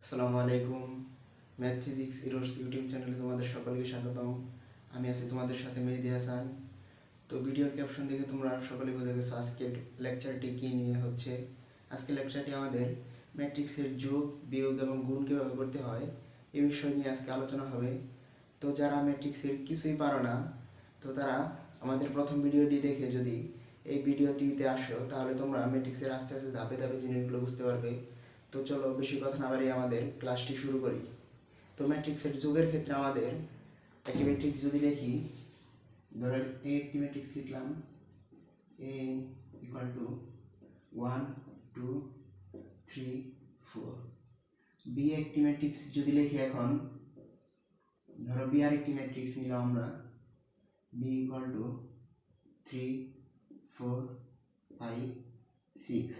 আসসালামু আলাইকুম। Math physics errors YouTube চ্যানেলে তোমাদের সকলকে স্বাগতম। আমি আছি তোমাদের সাথে মেহেদি হাসান। তো ভিডিওর ক্যাপশন দেখে তোমরা সকলে বুঝে গেছো আজকের লেকচারটি কী নিয়ে হচ্ছে। আজকের লেকচারটি আমাদের ম্যাট্রিক্সের যোগ, বিয়োগ এবং গুণ কীভাবে করতে হয় এই বিষয় নিয়ে আজকে আলোচনা হবে। তো যারা ম্যাট্রিক্সের কিছুই পারো না, তো তারা আমাদের প্রথম ভিডিওটি দেখে যদি এই ভিডিওটিতে আসো, তাহলে তোমরা ম্যাট্রিক্সের আস্তে আস্তে ধাপে ধাপে জিনিসগুলো বুঝতে পারবে। তো চলো বেশি কথা না বাড়িয়ে আমাদের ক্লাসটি শুরু করি। তো ম্যাট্রিক্সের যোগের ক্ষেত্রে আমাদের একটি ম্যাট্রিক্স যদি লিখি, ধরো এ একটি ম্যাট্রিক্স লিখলাম, এ ইকুয়াল টু 1 2 3 4। বি একটি ম্যাট্রিক্স যদি লিখি, এখন ধরো বি আর একটি ম্যাট্রিক্স নিলাম আমরা, বি ইকুয়াল টু 3 4 5 6।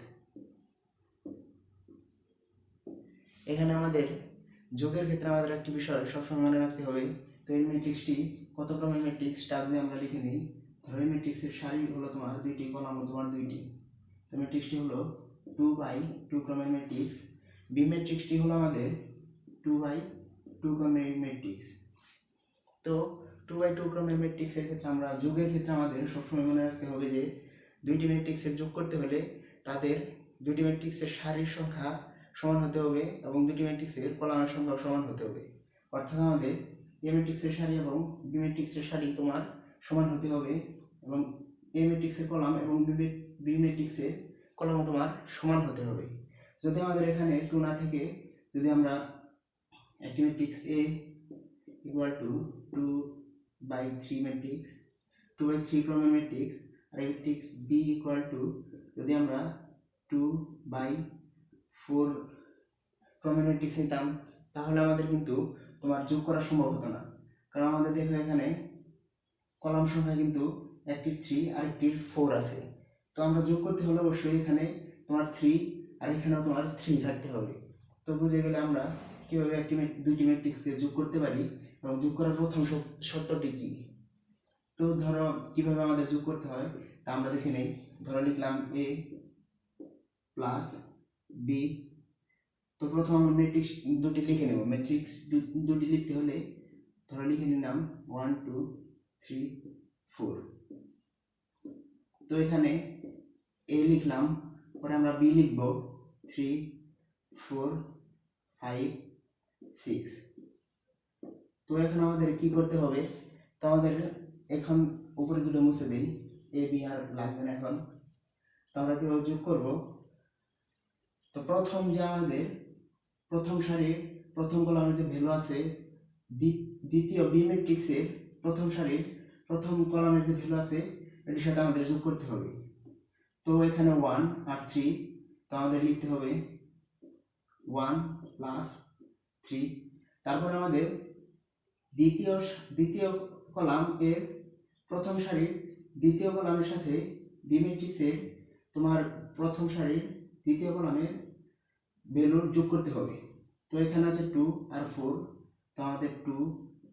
এখানে আমাদের যোগের ক্ষেত্রে আমাদের একটি বিষয় সবসময় মনে রাখতে হবে। তো এই ম্যাট্রিক্সটি কত ক্রমের ম্যাট্রিক্স তা যদি আমরা লিখে নিই, ধরো এই ম্যাট্রিক্সের সারি হলো তোমার দুইটি, কলাম তোমার দুইটি। তো ম্যাট্রিক্সটি হলো 2/2 ক্রমের ম্যাট্রিক্স। বি ম্যাট্রিক্সটি হলো আমাদের 2/2 ক্রমের ম্যাট্রিক্স। তো 2/2 ক্রমের ম্যাট্রিক্সের ক্ষেত্রে আমরা যোগের ক্ষেত্রে আমাদের সবসময় মনে রাখতে হবে যে দুইটি ম্যাট্রিক্সের যোগ করতে হলে তাদের দুইটি ম্যাট্রিক্সের সারির সংখ্যা সমান হতে হবে এবং দুটি ম্যাট্রিক্সের কলামের সংখ্যাও সমান হতে হবে। অর্থাৎ আমাদের এ ম্যাট্রিক্সের সারি এবং বি ম্যাট্রিক্সের সারি তোমার সমান হতে হবে, এবং এ ম্যাট্রিক্সের কলাম এবং বি ম্যাট্রিক্সের কলামও তোমার সমান হতে হবে। যদি আমাদের এখানে 2 না থেকে যদি আমরা একটি matrix A equal to 2/3 matrix, 2/3 ক্রমের ম্যাট্রিক্স, আর ম্যাট্রিক্স বি ইকুয়াল টু যদি আমরা 2/4 ক্রমের ম্যাট্রিক্স নিতাম, তাহলে আমাদের কিন্তু তোমার যোগ করা সম্ভব হতো না। কারণ আমাদের দেখো এখানে কলাম সংখ্যা কিন্তু একটির 3 আর একটির 4 আছে। তো আমরা যোগ করতে হলে অবশ্যই এখানে তোমার 3 আর এখানেও তোমার 3 থাকতে হবে। তো বুঝে গেলে আমরা কীভাবে দুইটি ম্যাট্রিক্সকে যোগ করতে পারি এবং যোগ করার প্রথম শর্তটি কী। তো ধরো কীভাবে আমাদের যোগ করতে হয় তা আমরা দেখে নেই। ধরো লিখলাম এ প্লাস বি। তো প্রথম আমরা ম্যাট্রিক্স দুটি লিখে নেব। ম্যাট্রিক্স দুটি লিখতে হলে ধরো লিখে নিলাম 1 2 3 4। তো এখানে এ লিখলাম, পরে আমরা বি লিখব 3 4 5 6। তো এখন আমাদের কি করতে হবে, তো আমাদের এখন উপরে দুটো মুছে দিই, এ বি আর লাগবে না এখন। তো আমরা কীভাবে যোগ করব, তো প্রথম যে আমাদের প্রথম সারির প্রথম কলামের যে ভ্যালু আছে, দ্বিতীয় বি ম্যাট্রিক্সের প্রথম সারির প্রথম কলামের যে ভ্যালু আছে এটির সাথে আমাদের যোগ করতে হবে। তো এখানে 1 আর 3, তো আমাদের লিখতে হবে 1 প্লাস 3। তারপর আমাদের দ্বিতীয় কলাম এর প্রথম সারির দ্বিতীয় কলামের সাথে বি ম্যাট্রিক্সের তোমার প্রথম সারির দ্বিতীয় কলামের ভ্যালুর যোগ করতে হবে। তো এখানে আছে 2 আর 4, তো আমাদের 2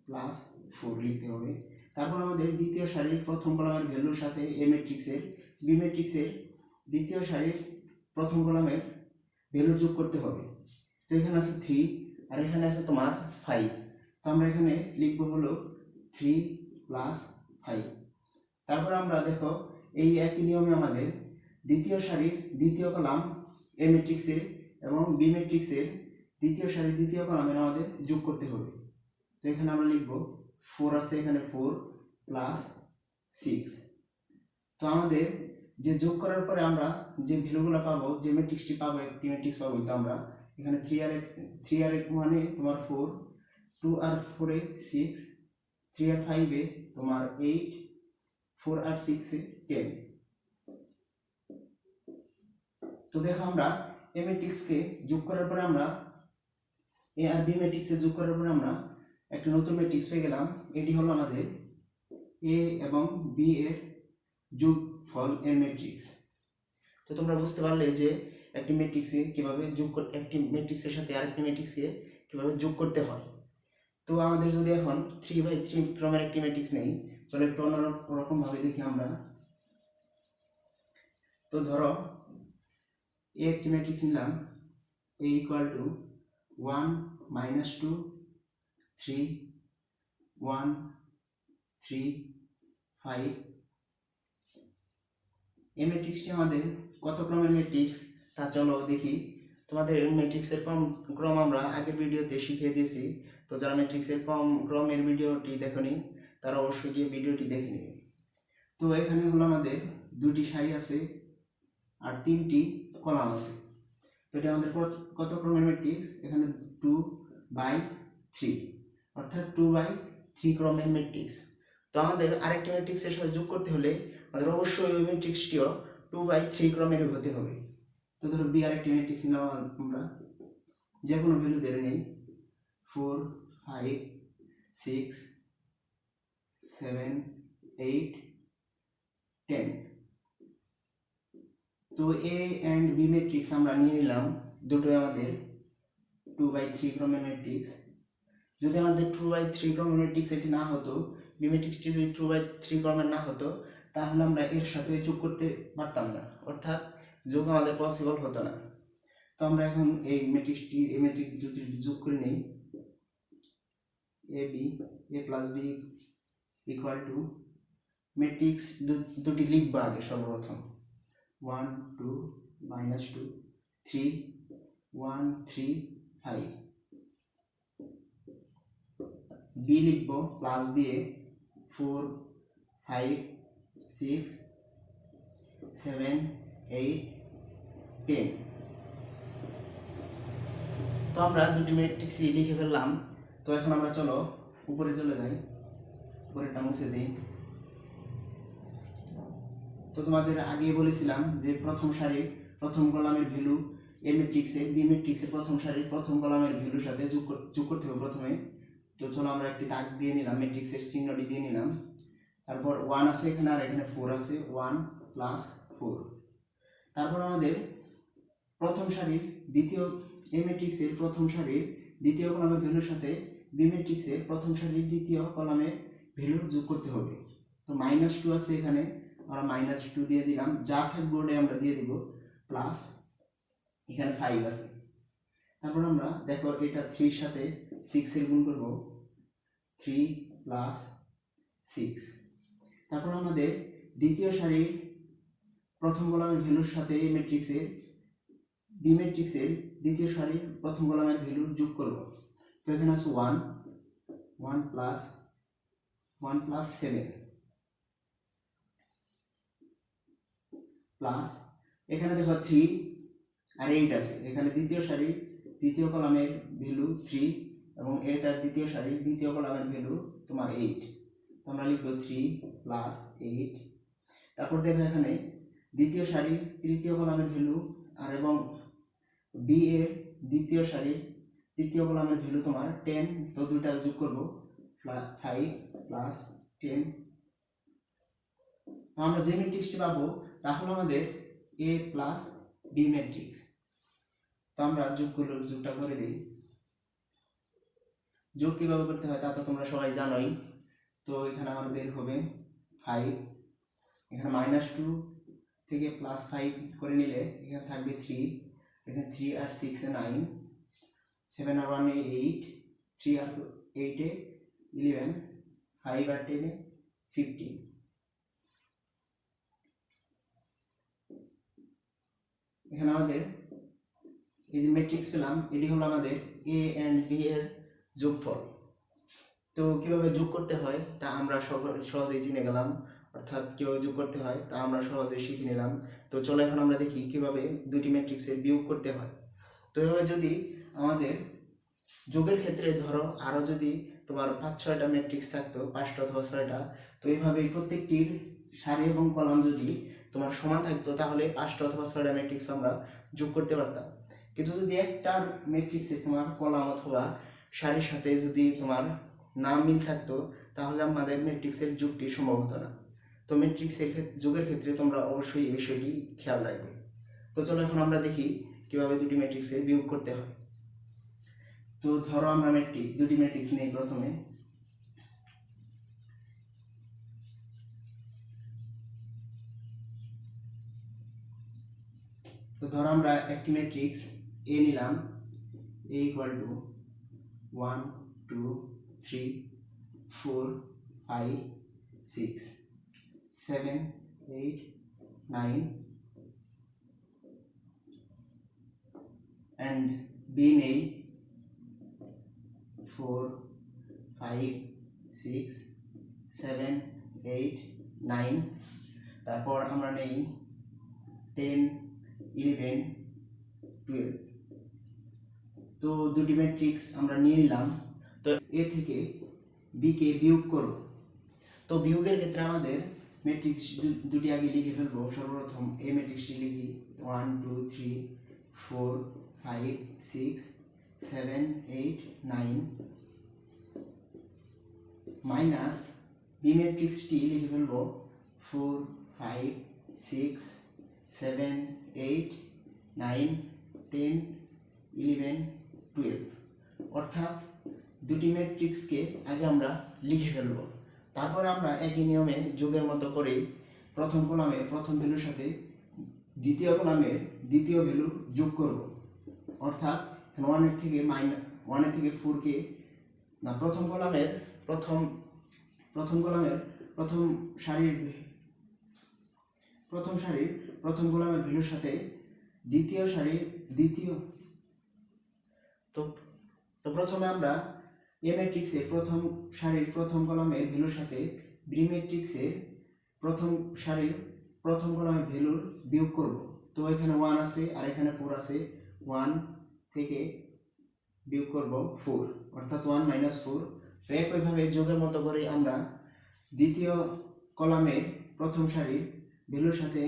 প্লাস 4 লিখতে হবে। তারপর আমাদের দ্বিতীয় সারির প্রথম কলামের ভ্যালুর সাথে এ ম্যাট্রিক্সের বি ম্যাট্রিক্সের দ্বিতীয় সারির প্রথম কলামের ভ্যালু যোগ করতে হবে। তো এখানে আছে 3 আর এখানে আছে তোমার 5, তো আমরা এখানে লিখব হলো 3 প্লাস 5। তারপর আমরা দেখো এই একই নিয়মে আমাদের দ্বিতীয় সারির দ্বিতীয় কলাম এ ম্যাট্রিক্সের এবং বি ম্যাট্রিক্সের দ্বিতীয় সারির দ্বিতীয় কলামের আমাদের যোগ করতে হবে। তো এখানে আমরা লিখব 4 আছে, এখানে 4 প্লাস 6। তো আমাদের যে যোগ করার পরে আমরা যে ভ্যালুগুলো পাবো, যে ম্যাট্রিক্সটি পাবো, একটি ম্যাট্রিক্স পাবো, তো আমরা এখানে 3 আর 1 মানে তোমার 4, 2 আর 4 এ 6, 3 আর 5 এ তোমার 8, 4 আর 6 এ 10। তো দেখো আমরা এ ম্যাট্রিক্সকে যোগ করার পরে আমরা এ আর বি ম্যাট্রিক্সে যোগ করার পরে আমরা একটা নতুন ম্যাট্রিক্স পেয়ে গেলাম। এটি হলো আমাদের এ এবং বি এর যোগফল এর ম্যাট্রিক্স। তো তোমরা বুঝতে পারলে যে একটি ম্যাট্রিক্সে কিভাবে একটি ম্যাট্রিক্সের সাথে আরেকটি ম্যাট্রিক্সকে কিভাবে যোগ করতে হয়। তো আমাদের যদি এখন 3/3 ক্রমের একটি ম্যাট্রিক্স নেই, চলো একটু অন্যরকম ভাবে দেখি আমরা। তো ধরো এ একটি ম্যাট্রিক্স নিলাম, এ ইকুয়াল টু 1 -2 3 1 3 5। এই ম্যাট্রিক্সটি আমাদের কত ক্রমের ম্যাট্রিক্স তা চলো দেখি। তোমাদের ম্যাট্রিক্সের ক্রম আমরা আগের ভিডিওতে শিখিয়ে দিয়েছি, তো যারা ম্যাট্রিক্সের ক্রমের ভিডিওটি দেখোনি তারা অবশ্যই গিয়ে ভিডিওটি দেখে নিবে। তো এখানে হলো আমাদের দুটি সারি আছে আর তিনটি কলাম আছে। তো এটা আমাদের কত ক্রমের ম্যাট্রিক্স? এখানে 2/3 অর্থাৎ 2/3 ক্রমের ম্যাট্রিক্স। তো আমাদের আরেকটা ম্যাট্রিক্সের সাথে যোগ করতে হলে আমাদের অবশ্যই ওই ম্যাট্রিক্সটিও 2/3 ক্রমের হতে হবে। তো ধরো বি আরেকটি ম্যাট্রিক্স নিলাম আমরা, যে কোনো ভ্যালু ধরে নেই 4 5 6 7 8 10। তো এ অ্যান্ড বি ম্যাট্রিক্স আমরা নিয়ে নিলাম, দুটোই আমাদের 2/3 ক্রমের ম্যাট্রিক্স। যদি আমাদের 2/3 ক্রমের ম্যাট্রিক্স এটি না হতো, বি ম্যাট্রিক্সটি যদি 2/3 ক্রমের না হতো, তাহলে আমরা এর সাথে যোগ করতে পারতাম না, অর্থাৎ যোগ আমাদের পসিবল হতো না। তো আমরা এখন এই ম্যাট্রিক্স দুটি যোগ করে নেই। a plus B equal to, matrix দুটি লিখবো আগে সর্বপ্রথম 1 2 -2 3 1 3 5। বি লিখবো প্লাস দিয়ে 4 5 6 7 8 10। তো আমরা দুটি ম্যাট্রিক্স লিখে ফেললাম। তো এখন আমরা চলো উপরে চলে যাই, উপরেটা মুছে দিই। তো তোমাদের আগে বলেছিলাম যে প্রথম সারির প্রথম কলামের ভ্যালু এ ম্যাট্রিক্সে বি ম্যাট্রিক্সের প্রথম সারির প্রথম কলামের ভ্যালুর সাথে যোগ করতে হবে প্রথমে। তো চলো আমরা একটি দাগ দিয়ে নিলাম, ম্যাট্রিক্সের চিহ্নটি দিয়ে নিলাম। তারপর 1 আছে এখানে আর এখানে 4 আছে, 1 + 4। তারপর আমাদের প্রথম সারির দ্বিতীয় এ ম্যাট্রিক্সের প্রথম সারির দ্বিতীয় কলামের ভ্যালুর সাথে বি ম্যাট্রিক্সের প্রথম সারির দ্বিতীয় কলামের ভ্যালু যোগ করতে হবে। তো -2 আছে এখানে, আমরা -2 দিয়ে দিলাম, যা থাকবে ওটাই আমরা দিয়ে দিব, প্লাস এখানে 5 আছে। তারপর আমরা দেখো এটা 3 এর সাথে 6 এর গুণ করব, 3 + 6। তারপর আমাদের দ্বিতীয় সারির প্রথম কলামের ভ্যালুর সাথে এই ম্যাট্রিক্সের বি ম্যাট্রিক্সের দ্বিতীয় সারির প্রথম কলামের ভ্যালু যোগ করব। তো এখানে আছে 1 + 7 প্লাস এখানে দেখো 3 আর 8 আছে, এখানে দ্বিতীয় সারির দ্বিতীয় কলামের ভ্যালু 3 এবং এটার দ্বিতীয় সারির দ্বিতীয় কলামের ভ্যালু তোমার 8। তো আমরা লিখব 3 + 8। তারপর দেখো এখানে দ্বিতীয় সারির তৃতীয় কলামের ভ্যালু আর এবং বি এর দ্বিতীয় সারির তৃতীয় কলামের ভ্যালু তোমার 10। তো দুইটা যোগ করব, 5 + 10। আমরা যে ম্যাট্রিক্সটি পাবো তা হলো আমাদের এ প্লাস বি ম্যাট্রিক্স। তো আমরা যোগটা করে দিই। যোগ কিভাবে করতে হয় তা তো তোমরা সবাই জানোই। তো এখানে আমাদের হবে 5, এখানে -2 থেকে +5 করে নিলে এখানে থাকবে 3, এখানে 3 আর 6 এ 9, 7 আর 1 এ 8, 3 আর 8 এ 11, 5 আর 10 এ 15। এখানে আমাদের এই যে ম্যাট্রিক্স পেলাম, এটি হলো আমাদের এ অ্যান্ড বি এর যোগফল। তো কিভাবে যোগ করতে হয় তা আমরা সহজেই জেনে গেলাম, অর্থাৎ কিভাবে যোগ করতে হয় তা আমরা সহজেই শিখে নিলাম। তো চলো এখন আমরা দেখি কিভাবে দুটি ম্যাট্রিক্সের বিয়োগ করতে হয়। তো এভাবে যদি আমাদের যোগের ক্ষেত্রে ধরো আরও যদি তোমার 5-6টা ম্যাট্রিক্স থাকতো, 5টা অথবা 6টা, তো এইভাবেই প্রত্যেকটির সারি এবং কলাম যদি তোমার সমান থাকতো তাহলে 5টা অথবা 6টা ম্যাট্রিক্স আমরা যোগ করতে পারতাম। কিন্তু যদি একটা ম্যাট্রিক্সে তোমার কলাম অথবা সারির সাথে যদি তোমার নাম মিল থাকতো তাহলে আমাদের ম্যাট্রিক্সের যোগটি সম্ভব হতো না। তো ম্যাট্রিক্সের যোগের ক্ষেত্রে তোমরা অবশ্যই এই বিষয়টি খেয়াল রাখবে। তো চলো এখন আমরা দেখি কিভাবে দুটি ম্যাট্রিক্সের বিয়োগ করতে হয়। তো ধরো আমরা দুটি ম্যাট্রিক্স নেই প্রথমে। তো ধরো আমরা একটি ম্যাট্রিক্স এ নিলাম, A equal to 1 2 3 4 5 6 7 8 9 and B নেই 4 5 6 7 8 9 তারপর আমরা নেই 10 11 12 তো দুটি ম্যাট্রিক্স আমরা নিয়ে নিলাম তো এ থেকে বি কে বিয়োগ করব তো বিয়োগের ক্ষেত্রে আমাদের ম্যাট্রিক্স দুটি আগে লিখে ফেলবো সর্বপ্রথম এই ম্যাট্রিক্সটি লিখি 1 2 3 4 5 6 7 8 9 মাইনাস বি ম্যাট্রিক্সটি লিখে ফেলবো 4 5 6 7 8 9 10 11 12 অর্থাৎ দুটি ম্যাট্রিক্সকে আগে আমরা লিখে ফেলব তারপর আমরা একই নিয়মে যোগের মতো করে প্রথম কলামে প্রথম ভ্যালুর সাথে দ্বিতীয় কলামের দ্বিতীয় ভ্যালু যোগ করব অর্থাৎ 1 এর থেকে 4 কে না প্রথম কলামের প্রথম সারির প্রথম কলামের ভ্যালুর সাথে দ্বিতীয় তো প্রথমে আমরা এ ম্যাট্রিক্সের প্রথম সারির প্রথম কলামের ভ্যালুর সাথে বি ম্যাট্রিক্সের প্রথম সারির প্রথম কলামের ভ্যালুর বিয়োগ করব তো এখানে 1 আছে আর এখানে 4 আছে 1 থেকে বিয়োগ করব 4 অর্থাৎ 1 - 4 তো একইভাবে যোগের মতো করে আমরা দ্বিতীয় কলামের প্রথম সারির ভ্যালুর সাথে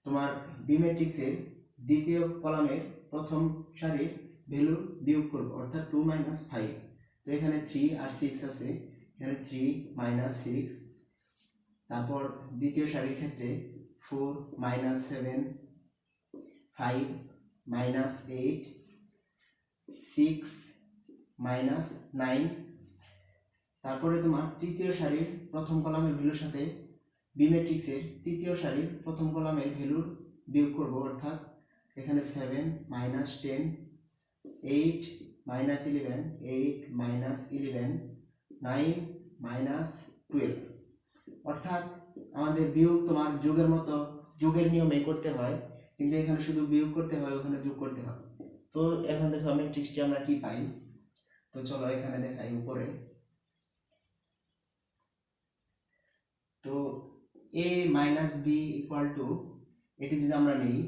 তোমার বি ম্যাট্রিক্সের দ্বিতীয় কলামের প্রথম সারির ভ্যালু বিয়োগ করব অর্থাৎ 2 - 5 তো এখানে 3 আর 6 আছে এখানে 3 - 6 তারপর দ্বিতীয় সারির ক্ষেত্রে 4 - 7 5 - 8 6 - 9 তারপরে তোমার তৃতীয় সারির প্রথম কলামের ভ্যালুর সাথে বি ম্যাট্রিক্সের তৃতীয় সারির প্রথম কলামের ভ্যালুর বিয়োগ করব অর্থাৎ এখানে 7 - 10 8 - 11 8 - 11 9 - 12 অর্থাৎ আমাদের বিয়োগ তোমার যোগের মতো যোগের নিয়মে করতে হয় কিন্তু এখানে শুধু বিয়োগ করতে হয় ওখানে যোগ করতে হয় তো এখন দেখো ম্যাট্রিক্সটি আমরা কি পাই তো চলো এখানে দেখাই উপরে তো a - b = এটি যদি আমরা নিই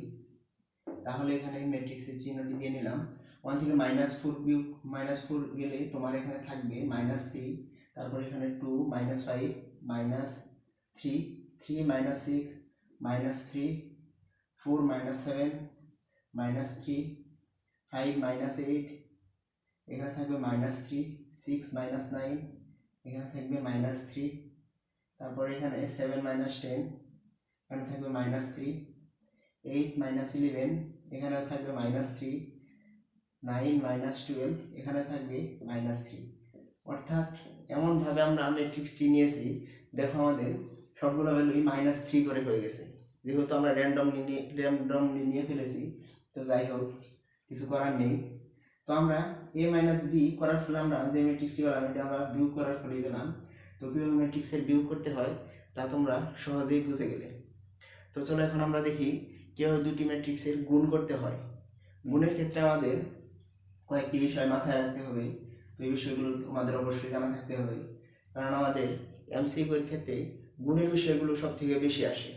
তাহলে এখানে ম্যাট্রিক্সের চিহ্নটি দিয়ে নিলাম 1 থেকে -4 বিয়োগ -4 গেলে তোমার এখানে থাকবে -3 তারপর এখানে 2 - 5 -3 3 - 6 -3 4 - 7 -3 5 - 8 এখানে থাকবে -3 6 - 9 এখানে থাকবে -3 তারপর এখানে 7 - 10 এখানে থাকবে -3 8 - 11 এখানে থাকবে -3 9 - 12 এখানে থাকবে -3 অর্থাৎ এমনভাবে আমরা ম্যাট্রিক্সটি নিয়েছি দেখো আমাদের সবগুলো ভ্যালুই -3 করে হয়ে গেছে যেহেতু আমরা র্যান্ডমলি নিয়ে ফেলেছি তো যাই হোক কিছু করার নেই তো আমরা a - b করার ফলে আমরা যে ম্যাট্রিক্সটি পেলাম এটা আমরা বিয়োগ করার ফলে পেলাম তো কীভাবে ম্যাট্রিক্সের বিয়োগ করতে হয় তা তোমরা সহজেই বুঝে গেলে তো চলো এখন আমরা দেখি কীভাবে দুটি ম্যাট্রিক্সের গুণ করতে হয় গুণের ক্ষেত্রে আমাদের কয়েকটি বিষয় মাথায় রাখতে হবে তো এই বিষয়গুলো আমাদের অবশ্যই জানা থাকতে হবে কারণ আমাদের এমসিকিউর ক্ষেত্রে গুণের বিষয়গুলো সব থেকে বেশি আসে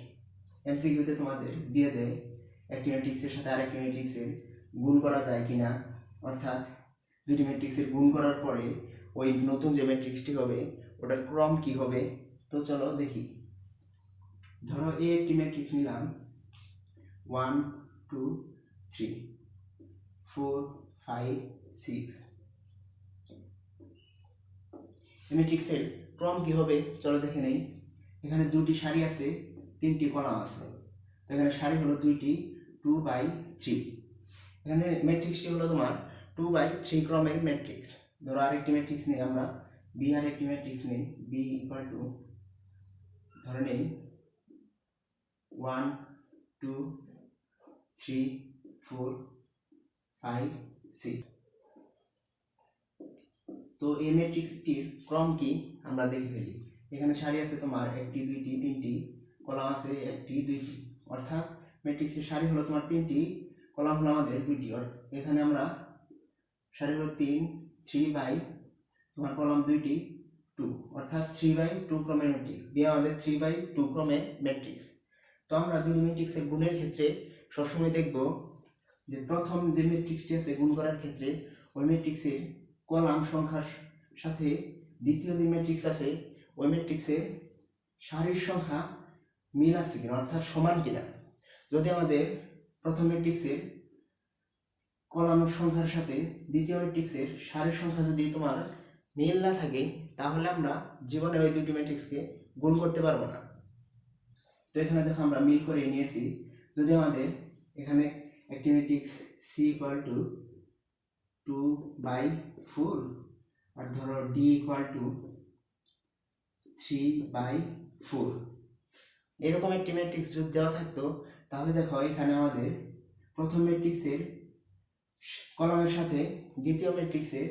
এমসিকিউতে তোমাদের দিয়ে দেয় একটি ম্যাট্রিক্সের সাথে আরেকটি ম্যাট্রিক্সের গুণ করা যায় কিনা অর্থাৎ দুটি ম্যাট্রিক্সের গুণ করার পরে ওই নতুন যে ম্যাট্রিক্সটি হবে ওটার ক্রম কি হবে তো চলো দেখি ধরো এই একটি ম্যাট্রিক্স নিলাম 1 2 3 4 5 6 ম্যাট্রিক্সের ক্রম কি হবে চলো দেখে নেই এখানে দুটি সারি আছে তিনটি কলাম আছে তো এখানে সারি হলো দুইটি 2/3 এখানে ম্যাট্রিক্সটি হলো তোমার 2/3 ক্রমের ম্যাট্রিক্স ধরো আরেকটি ম্যাট্রিক্স নেই আমরা বি আরেকটি ম্যাট্রিক্স নেই বি = ধরে নেই 1 2 3 4 5 6 তো এই ম্যাট্রিক্সটির ক্রম কি আমরা দেখে ফেলি। এখানে সারি আছে তোমার 1টি 2টি 3টি, কলাম আছে 1টি 2টি, অর্থাৎ ম্যাট্রিক্সের সারি হলো তোমার 3টি, কলাম হলো আমাদের 2টি। এখানে আমরা সারি হলো 3 বাই তোমার কলাম 2টি 2, অর্থাৎ 3/2 ক্রমের ম্যাট্রিক্স। আমাদের 3/2 ক্রমের ম্যাট্রিক্স। তো আমরা দুই ম্যাট্রিক্সের গুণের ক্ষেত্রে সবসময় দেখব যে প্রথম যে ম্যাট্রিক্সটি আছে গুণ করার ক্ষেত্রে ওই ম্যাট্রিক্সের কলাম সংখ্যার সাথে দ্বিতীয় যে ম্যাট্রিক্স আছে ওই ম্যাট্রিক্সের সারির সংখ্যা মিল আছে কিনা, অর্থাৎ সমান কিনা। যদি আমাদের প্রথম ম্যাট্রিক্সের কলাম সংখ্যার সাথে দ্বিতীয় ম্যাট্রিক্সের সারির সংখ্যা যদি তোমার মিল না থাকে তাহলে আমরা জীবনে ওই দুটি ম্যাট্রিক্সকে গুণ করতে পারবো না। তো এখানে দেখো আমরা মিল করে নিয়েছি। যদি আমাদের এখানে একটি ম্যাট্রিক্স সি ইকুয়াল টু 2/4 আর ধরো ডি ইকুয়াল টু 3/4, এরকম একটি ম্যাট্রিক্স যদি দেওয়া থাকতো তাহলে দেখো এখানে আমাদের প্রথম ম্যাট্রিক্সের কলামের সাথে দ্বিতীয় ম্যাট্রিক্সের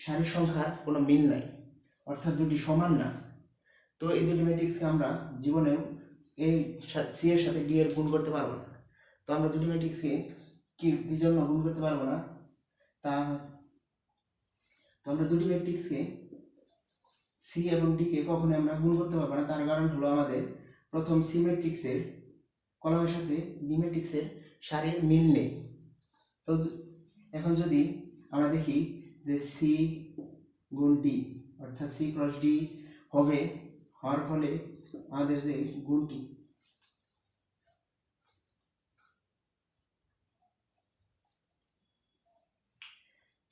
সারির সংখ্যার কোনো মিল নাই, অর্থাৎ দুটি সমান না। তো এই দুটি ম্যাট্রিক্সকে আমরা জীবনেও এই সি এর সাথে ডি এর গুণ করতে পারবো না। তো আমরা দুটি ম্যাট্রিক্সকে কি জন্য গুণ করতে পারবো না, তো আমরা দুটি ম্যাট্রিক্সকে সি এবং ডি কে কখনোই আমরা গুণ করতে পারবো না। তার কারণ হলো আমাদের প্রথম সি ম্যাট্রিক্সের কলামের সাথে ডি ম্যাট্রিক্সের সারির মিল নেই। তো এখন যদি আমরা দেখি যে সি গুণ ডি, অর্থাৎ সি ক্রস ডি হবে, হওয়ার ফলে আমাদের যে গুণটি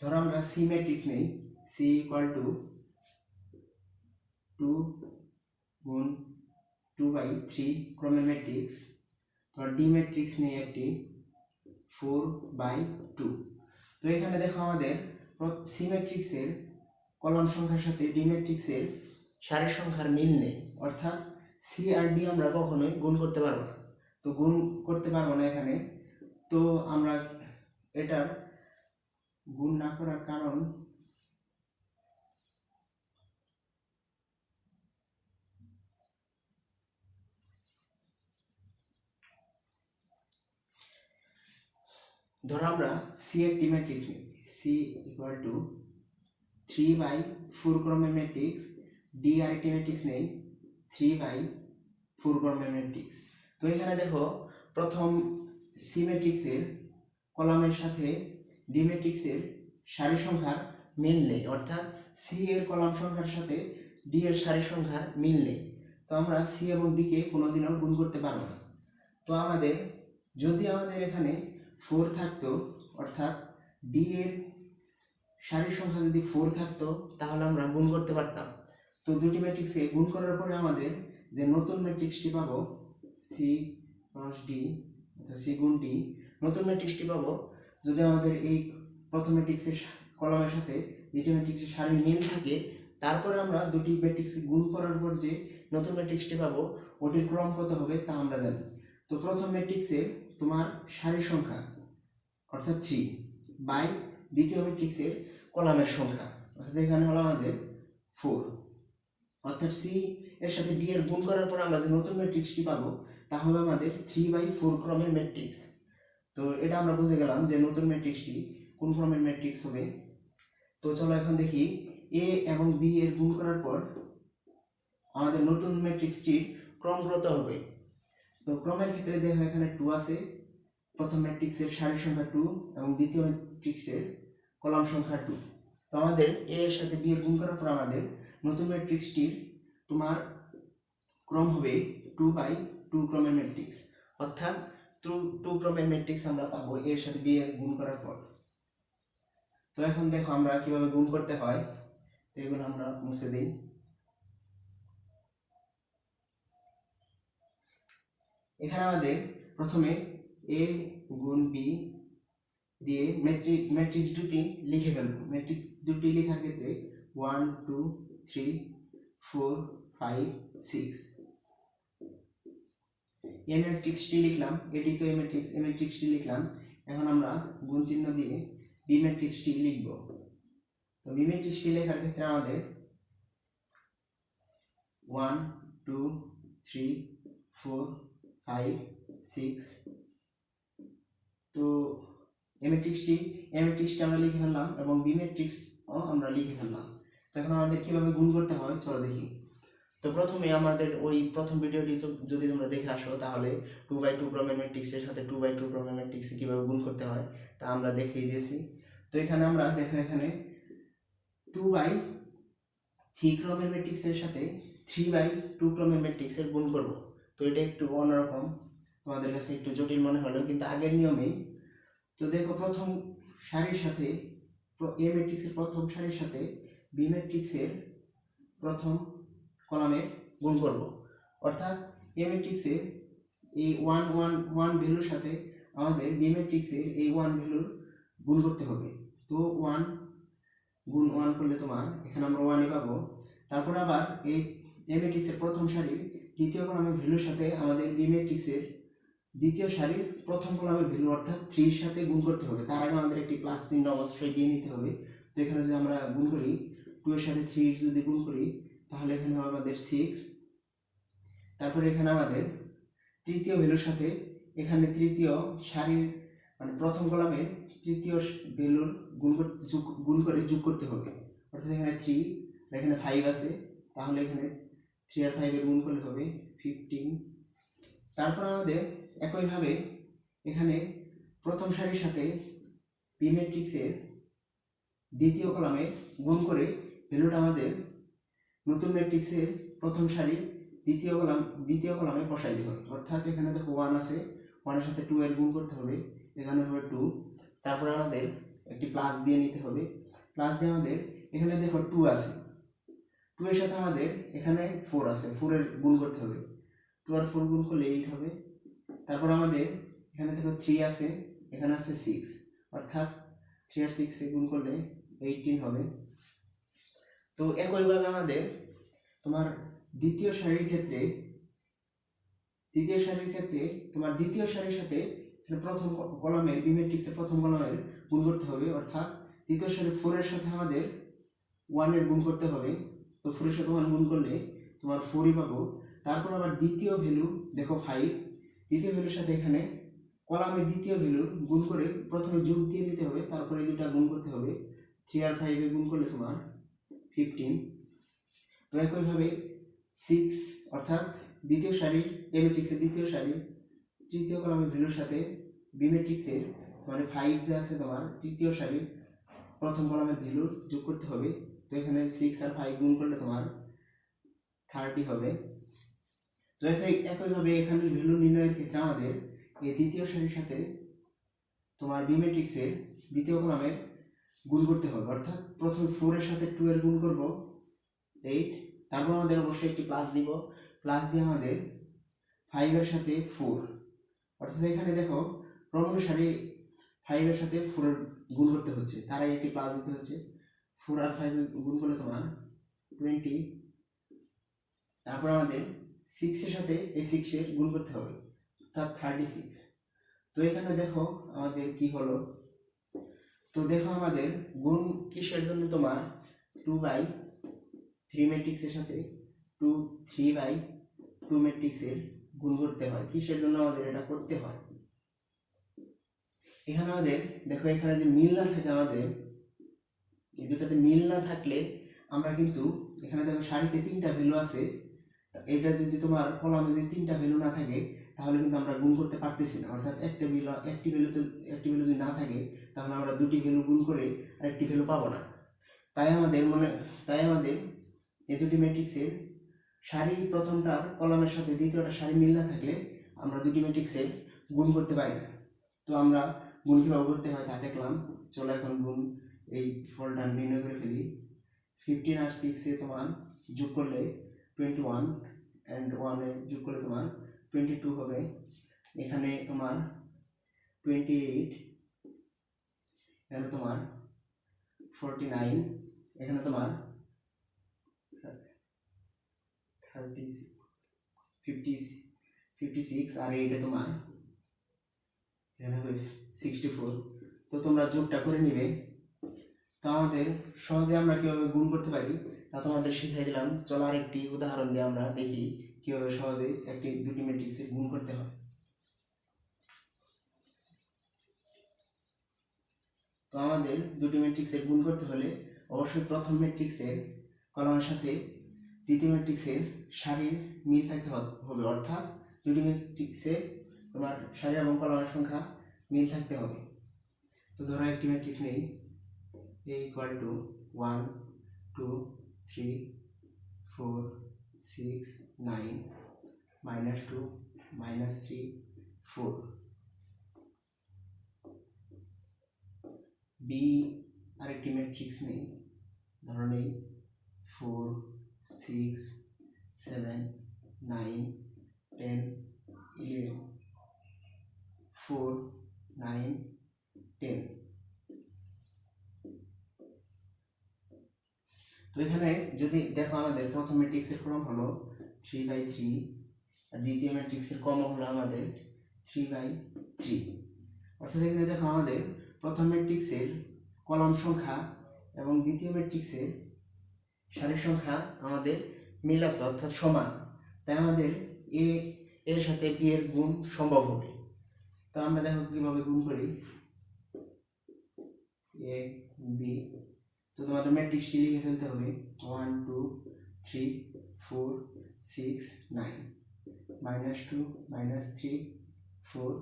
ধরো আমরা সি ম্যাট্রিক্স নেই, সি ইকুয়াল টু 2 গুণ 2/3 ক্রমের ম্যাট্রিক্স। ধর ডি ম্যাট্রিক্স নেই একটি 4/2। তো এখানে দেখো আমাদের সি ম্যাট্রিক্সের কলাম সংখ্যার সাথে ডি ম্যাট্রিক্সের সারির সংখ্যার মিল নেই, অর্থাৎ সি আর ডি আমরা কখনোই গুণ করতে পারবো না। তো গুণ করতে পারবো না এখানে। তো আমরা এটার গুণ না করার কারণ ধরো আমরা সি একটি ম্যাট্রিক্স নিই, সি ইকুয়াল টু 3/4 ক্রমের ম্যাট্রিক্স, ডি আরেকটি ম্যাট্রিক্স নেই 3/4 ক্রমের ম্যাট্রিক্স। তো এখানে দেখো প্রথম সি ম্যাট্রিক্সের কলামের সাথে ডি ম্যাট্রিক্সের সারি সংখ্যার মিল নেই, অর্থাৎ সি এর কলাম সংখ্যার সাথে ডি এর সারি সংখ্যার মিল নেই। তো আমরা সি এবং ডি কে কোনোদিনও গুণ করতে পারবো না। তো যদি আমাদের এখানে 4 থাকতো, অর্থাৎ ডি এর সারির সংখ্যা যদি 4 থাকতো তাহলে আমরা গুণ করতে পারতাম। তো দুটি ম্যাট্রিক্সকে গুণ করার পরে আমাদের যে নতুন ম্যাট্রিক্সটি পাবো সি ক্রস ডি, অর্থাৎ সি গুণ ডি, নতুন ম্যাট্রিক্সটি পাবো যদি আমাদের এই প্রথম ম্যাট্রিক্সের কলামের সাথে দ্বিতীয় ম্যাট্রিক্সের সারির মিল থাকে। তারপরে আমরা দুটি ম্যাট্রিক্সকে গুণ করার পর যে নতুন ম্যাট্রিক্সটি পাবো ওটির ক্রম কত হবে তা আমরা জানি। তো প্রথম ম্যাট্রিক্সে তোমার সারির সংখ্যা অর্থাৎ 3 বাই দ্বিতীয় ম্যাট্রিক্সের কলামের সংখ্যা, অর্থাৎ এখানে হলো আমাদের 4, অর্থাৎ সি এর সাথে ডি এর গুণ করার পর আমরা যে নতুন ম্যাট্রিক্সটি পাবো তা হবে আমাদের 3/4 ক্রমের ম্যাট্রিক্স। তো এটা আমরা বুঝে গেলাম যে নতুন ম্যাট্রিক্সটি কোন ক্রমের ম্যাট্রিক্স হবে। তো চলো এখন দেখি এ এবং বি এর গুণ করার পর আমাদের নতুন ম্যাট্রিক্সটির ক্রম কত হবে। তো ক্রমের ক্ষেত্রে দেখো এখানে 2 আছে, প্রথম ম্যাট্রিক্সের সারির সংখ্যা 2 এবং দ্বিতীয় ম্যাট্রিক্সের কলাম সংখ্যা 2। তো আমাদের এ এর সাথে বি এর গুণ করার পর আমাদের নতুন ম্যাট্রিক্সটির তোমার ক্রম হবে 2/2 ক্রমের ম্যাট্রিক্স, অর্থাৎ 2 ক্রমের ম্যাট্রিক্স আমরা পাবো এ এর সাথে বি এর গুণ করার পর। তো এখন দেখো আমরা কিভাবে গুণ করতে হয়, তো এগুলো আমরা মুছে দিই। এখানে আমাদের প্রথমে এ গুণ বি দিয়ে ম্যাট্রিক্স দুটি লিখে ফেলবো। ম্যাট্রিক্স দুটি লেখার ক্ষেত্রে 1 2 3 4 5 6 এই ম্যাট্রিক্সটি লিখলাম, এটি তো এই ম্যাট্রিক্সটি লিখলাম। এখন আমরা গুণ চিহ্ন দিয়ে বি ম্যাট্রিক্সটি লিখব। তো বি ম্যাট্রিক্সটি লেখার ক্ষেত্রে আমাদের 1 2 3 4 5 6, তো এ ম্যাট্রিক্সটি আমরা লিখে ফেললাম এবং বি ম্যাট্রিক্সও আমরা লিখে ফেললাম। তো এখন আমাদের কিভাবে গুণ করতে হয় চলো দেখি। তো প্রথমে আমাদের ওই প্রথম ভিডিওটি যদি তোমরা দেখে আসো তাহলে 2x2 ক্রমের ম্যাট্রিক্সের সাথে 2x2 ক্রমের ম্যাট্রিক্সে কীভাবে গুণ করতে হয় তা আমরা দেখিয়ে দিয়েছি। তো এখানে আমরা দেখো এখানে 2x3 ক্রমের ম্যাট্রিক্সের সাথে 3x2 ক্রমের ম্যাট্রিক্সের গুণ করব। তো এটা একটু অন্যরকম, তোমাদের কাছে একটু জটিল মনে হলো, কিন্তু আগের নিয়মেই। তো দেখো প্রথম সারির সাথে এ ম্যাট্রিক্সের প্রথম সারির সাথে বি ম্যাট্রিক্সের প্রথম কলামে গুণ করব, অর্থাৎ এ ম্যাট্রিক্সের এই 1 1 1 ভ্যালুর সাথে আমাদের বি ম্যাট্রিক্সের এই 1 ভ্যালুর গুণ করতে হবে। তো 1 গুণ 1 করলে তোমার এখানে আমরা 1ই পাবো। তারপর আবার এই এ ম্যাট্রিক্সের প্রথম সারির দ্বিতীয় কলামের ভ্যালুর সাথে আমাদের বি ম্যাট্রিক্সের দ্বিতীয় সারির প্রথম কলামের ভ্যালু অর্থাৎ 3 এর সাথে গুণ করতে হবে। তার আগে আমাদের একটি প্লাস চিহ্ন অবশ্যই দিয়ে নিতে হবে। তো এখানে যদি আমরা গুণ করি 2 এর সাথে 3 যদি গুণ করি তাহলে এখানে আমাদের 6। তারপরে এখানে আমাদের তৃতীয় ভ্যালুর সাথে এখানে তৃতীয় সারির মানে প্রথম কলামে তৃতীয় ভ্যালুর গুণ করে যোগ করতে হবে, অর্থাৎ এখানে 3 আর এখানে 5 আছে, তাহলে এখানে 3 আর 5 এর গুণ করলে হবে 15। তারপর আমাদের একইভাবে এখানে প্রথম সারির সাথে বি ম্যাট্রিক্সের দ্বিতীয় কলামে গুণ করে ভ্যালুটা আমাদের নতুন ম্যাট্রিক্সের প্রথম সারির দ্বিতীয় কলামে বসাই দেব, অর্থাৎ এখানে দেখো 1 আছে, 1 এর সাথে 2 এর গুণ করতে হবে, এখানে হবে 2। তারপর আমাদের একটি প্লাস দিয়ে নিতে হবে, প্লাস দিয়ে আমাদের এখানে দেখো 2 আছে, 2 এর সাথে আমাদের এখানে 4 আছে, 4 এর গুণ করতে হবে, 2 আর 4 গুণ করলে 8 হবে। তারপর আমাদের এখানে দেখো 3 আছে, এখানে আছে 6, অর্থাৎ 3 আর 6 এ গুণ করলে 18 হবে। তো একইভাবে আমাদের তোমার দ্বিতীয় সারির ক্ষেত্রে তোমার দ্বিতীয় সারির সাথে প্রথম কলামে বি ম্যাট্রিক্সের প্রথম কলামের গুণ করতে হবে, অর্থাৎ দ্বিতীয় সারি 4 এর সাথে আমাদের 1 এর গুণ করতে হবে। তো 4 এর সাথে 1 গুণ করলে তোমার 4ই পাবো। তারপর আবার দ্বিতীয় ভ্যালু দেখো 5, দ্বিতীয় ভ্যালুর সাথে এখানে কলামের দ্বিতীয় ভ্যালু গুণ করে প্রথমে যোগ দিয়ে দিতে হবে, তারপরে এই দুটা গুণ করতে হবে, 3 আর 5 এ গুণ করলে তোমার 15। তো একইভাবে 6 অর্থাৎ দ্বিতীয় সারির এ ম্যাট্রিক্সের দ্বিতীয় সারির তৃতীয় কলামের ভ্যালুর সাথে বি ম্যাট্রিক্সের মানে 5 যে আছে তোমার তৃতীয় সারির প্রথম কলামের ভ্যালু যোগ করতে হবে। তো এখানে 6 আর 5 গুণ করলে তোমার 30 হবে। তো একইভাবে এখানে ভ্যালু নির্ণয়ের ক্ষেত্রে আমাদের এই দ্বিতীয় সারির সাথে তোমার বি ম্যাট্রিক্সের দ্বিতীয় কলামের গুণ করতে হবে, অর্থাৎ প্রথমে 4 এর সাথে 2 এর গুণ করব 8, তারপর আমাদের অবশ্যই একটি প্লাস দিব, প্লাস দিয়ে আমাদের 5 এর সাথে 4, অর্থাৎ এখানে দেখো ক্রম অনুসারে 5 এর সাথে 4 এর গুণ করতে হচ্ছে, তার আগে একটি প্লাস দিতে হচ্ছে, 4 আর 5 গুণ করলে তোমার 20। তারপর আমাদের 6 এর সাথে এই 6 এর গুণ করতে হবে, অর্থাৎ 36। তো এখানে দেখো আমাদের কি হলো, তো দেখো আমাদের গুণ কিসের জন্য তোমার 2/3 ম্যাট্রিক্সের সাথে 3/2 ম্যাট্রিক্সের গুণ করতে হয়, কিসের জন্য আমাদের এটা করতে হয়। এখানে আমাদের দেখো এখানে যে মিল না থাকে, আমাদের এই দুটাতে মিল না থাকলে আমরা কিন্তু এখানে দেখো সারিতে 3টা ভ্যালু আছে, এটা যদি তোমার কলামে যদি 3টা ভ্যালু না থাকে তাহলে কিন্তু আমরা গুণ করতে পারতেছি না, অর্থাৎ একটি ভ্যালু যদি না থাকে তাহলে আমরা দুটি ভ্যালু গুণ করে আরেকটি ভ্যালু পাবো না। তাই আমাদের এই দুটি ম্যাট্রিক্সের সারি প্রথমটার কলামের সাথে দ্বিতীয়টা সারি মিল না থাকলে আমরা দুটি ম্যাট্রিক্সের গুণ করতে পারি না। তো আমরা গুণ কীভাবে করতে হয় তা দেখলাম, চলো এখন গুণ এই ফলটা নির্ণয় করে ফেলি। 15 আর 6 এ তোমার যোগ করলে 21 and 1 এ যোগ করলে তোমার 22 হবে। এখানে তোমার 28, এখানে তোমার 49, এখানে তোমার 56 আর এইটা তোমার এখানে হবে 64। তো তোমরা যোগটা করে নিবে, তো আমাদের সহজে আমরা কীভাবে গুণ করতে পারি তা তোমাদের শিখিয়ে দিলাম। চলো আরেকটি উদাহরণ দিয়ে আমরা দেখি কীভাবে সহজে দুটি ম্যাট্রিক্সে গুণ করতে হয়। তো আমাদের দুটি ম্যাট্রিক্সের গুণ করতে হলে অবশ্যই প্রথম ম্যাট্রিক্সের কলামের সাথে দ্বিতীয় ম্যাট্রিক্সের সারির মিল থাকতে হবে, অর্থাৎ দুটি ম্যাট্রিক্সে তোমার সারি এবং কলামের সংখ্যা মিল থাকতে হবে। তো ধরো একটি ম্যাট্রিক্স নেই, A equal to 1 2 3 4 6 9 -2 -3 4। B আরেকটি ম্যাট্রিক্স নেই, ধরো নেই 4 6 7 9 10 11 4 9 10। তো এখানে যদি দেখো আমাদের প্রথম ম্যাট্রিক্সের ক্রম হলো 3/3 আর দ্বিতীয় ম্যাট্রিক্সের ক্রম হলো আমাদের 3/3। অর্থাৎ এখানে দেখো আমাদের প্রথম ম্যাট্রিক্সের কলাম সংখ্যা এবং দ্বিতীয় ম্যাট্রিক্সের সারির সংখ্যা আমাদের মিল আছে, অর্থাৎ সমান। তাই আমাদের এ এর সাথে বি এর গুণ সম্ভব হবে। তো আমরা দেখো কিভাবে গুণ করি, এ বি। তো তোমাদের ম্যাট্রিক্সটি লিখে ফেলতে হবে 1 2 3 4 6 9 -2 -3 4।